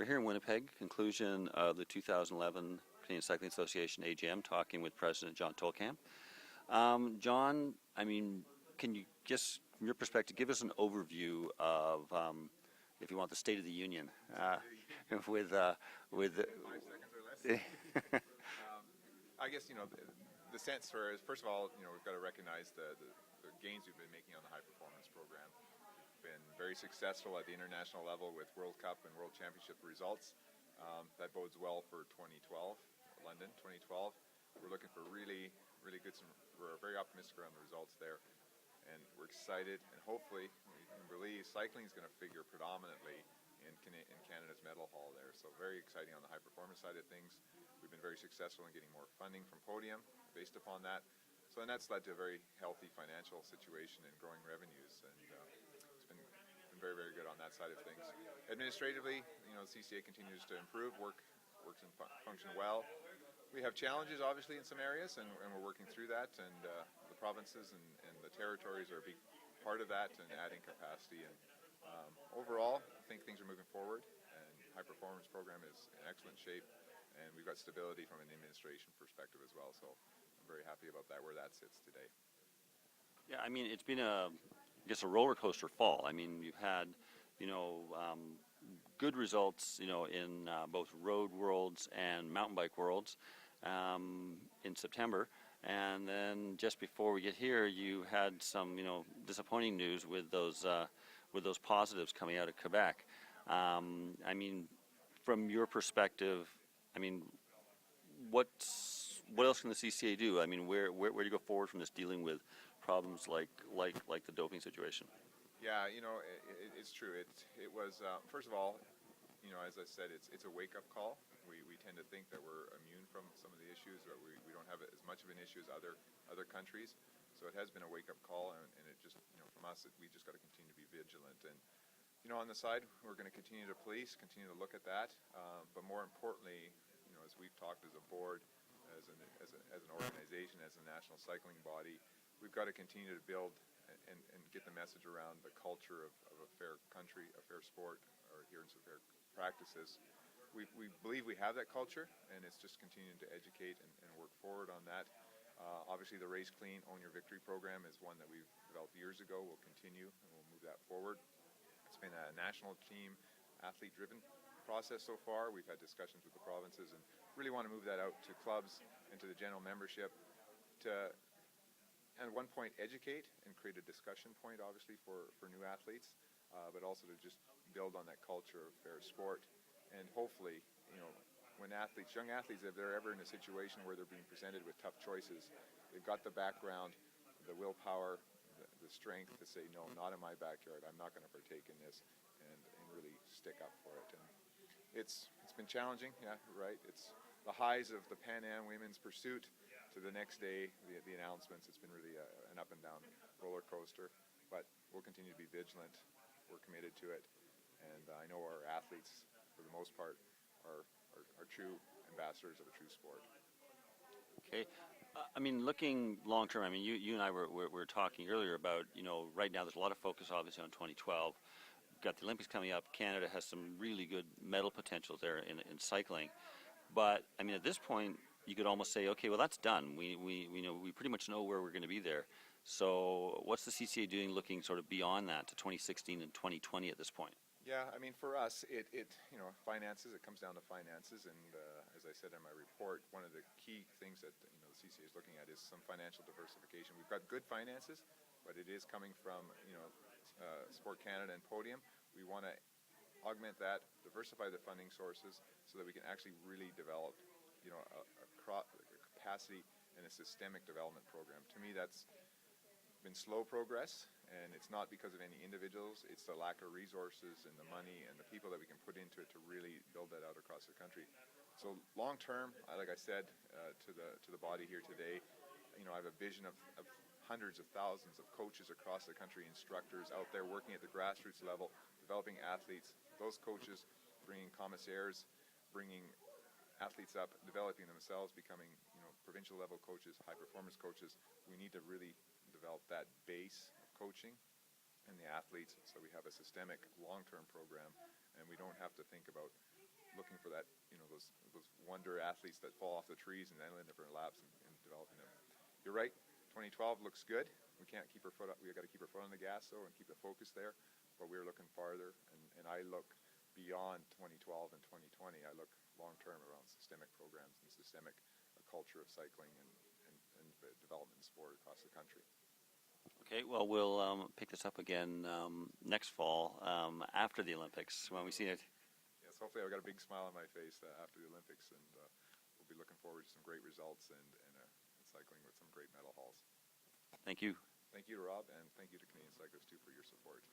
We're here in Winnipeg, conclusion of the 2011 Canadian Cycling Association AGM, talking with President John Tolkamp. John, I mean, can you just, from your perspective, give us an overview of, if you want, the State of the Union with 5 seconds or less. I guess, the sense for is, first of all, we've got to recognize the gains we've been making on the high performance program. Been very successful at the international level with World Cup and World Championship results. That bodes well for 2012, London 2012. We're looking for really good, we're very optimistic around the results there. And we're excited, and hopefully, we can believe cycling is going to figure predominantly in Canada's medal haul there. So very exciting on the high performance side of things. We've been very successful in getting more funding from Podium based upon that. So, and that's led to a very healthy financial situation and growing revenues. And it's been very good on that side of things. Administratively, the CCA continues to improve, works and function well. We have challenges, obviously, in some areas, and we're working through that. And the provinces and the territories are a big part of that, and adding capacity. And overall, I think things are moving forward, and high performance program is in excellent shape, and we've got stability from an administration perspective as well. So I'm very happy about that, where that sits today. Yeah, I mean, it's been a roller coaster fall. I mean, you've had, good results, in both road worlds and mountain bike worlds in September. And then just before we get here, you had some, disappointing news with those positives coming out of Quebec. I mean, from your perspective, I mean, what else can the CCA do? I mean, where do you go forward from this, dealing with problems like the doping situation? Yeah, it's true. It was first of all, as I said, it's a wake-up call. We tend to think that we're immune from some of the issues, or we don't have as much of an issue as other countries. So it has been a wake-up call, and it just, from us, we just got to continue to be vigilant. And on the side, we're going to continue to police, continue to look at that. But more importantly, as we've talked as a board, as an organization, as a national cycling body, we've got to continue to build and get the message around the culture of a fair country, a fair sport, or adherence of fair practices. We believe we have that culture, and it's just continuing to educate and work forward on that. Obviously, the Race Clean, Own Your Victory program is one that we've developed years ago. We'll continue, and we'll move that forward. It's been a national team, athlete-driven process so far. We've had discussions with the provinces, and really want to move that out to clubs and to the general membership to, at one point, educate and create a discussion point, obviously, for new athletes, but also to just build on that culture of fair sport. And hopefully, when young athletes, if they're ever in a situation where they're being presented with tough choices, they've got the background, the willpower, the strength to say, no, not in my backyard, I'm not going to partake in this, and really stick up for it. And it's been challenging, yeah, right. It's the highs of the Pan Am women's pursuit to the next day, the announcements. It's been really an up and down roller coaster, but we'll continue to be vigilant. We're committed to it, and I know our athletes, for the most part, are true ambassadors of a true sport. Okay. I mean, looking long term, I mean, you and I were talking earlier about, right now there's a lot of focus, obviously, on 2012. We've got the Olympics coming up. Canada has some really good medal potential there in cycling. But, I mean, at this point, you could almost say, okay, well, that's done. We pretty much know where we're going to be there. So what's the CCA doing, looking sort of beyond that to 2016 and 2020 at this point? Yeah, I mean, for us, finances, it comes down to finances. And as I said in my report, one of the key things that, the CCA is looking at is some financial diversification. We've got good finances, but it is coming from, Sport Canada and Podium. We want to augment that, diversify the funding sources so that we can actually really develop, a capacity and a systemic development program. To me, that's been slow progress, and it's not because of any individuals. It's the lack of resources and the money and the people that we can put into it to really build that out across the country. So long term, like I said to the body here today, I have a vision of hundreds of thousands of coaches across the country, instructors out there working at the grassroots level, developing athletes. Those coaches bringing commissaires, bringing athletes up, developing themselves, becoming provincial level coaches, high performance coaches. We need to really develop that base of coaching and the athletes, so we have a systemic long-term program, and we don't have to think about looking for that, those wonder athletes that fall off the trees and then end up in our labs and developing them. You're right. 2012 looks good. We can't keep our foot up. We got to keep our foot on the gas though and keep the focus there. But we're looking farther, and I look beyond 2012 and 2020. I look long term around systemic programs and systemic culture of cycling and development in sport across the country. Okay, well, we'll pick this up again next fall after the Olympics when we see it. Yes, hopefully I've got a big smile on my face after the Olympics, and we'll be looking forward to some great results and cycling with some great medal hauls. Thank you. Thank you to Rob, and thank you to Canadian Cyclists too for your support.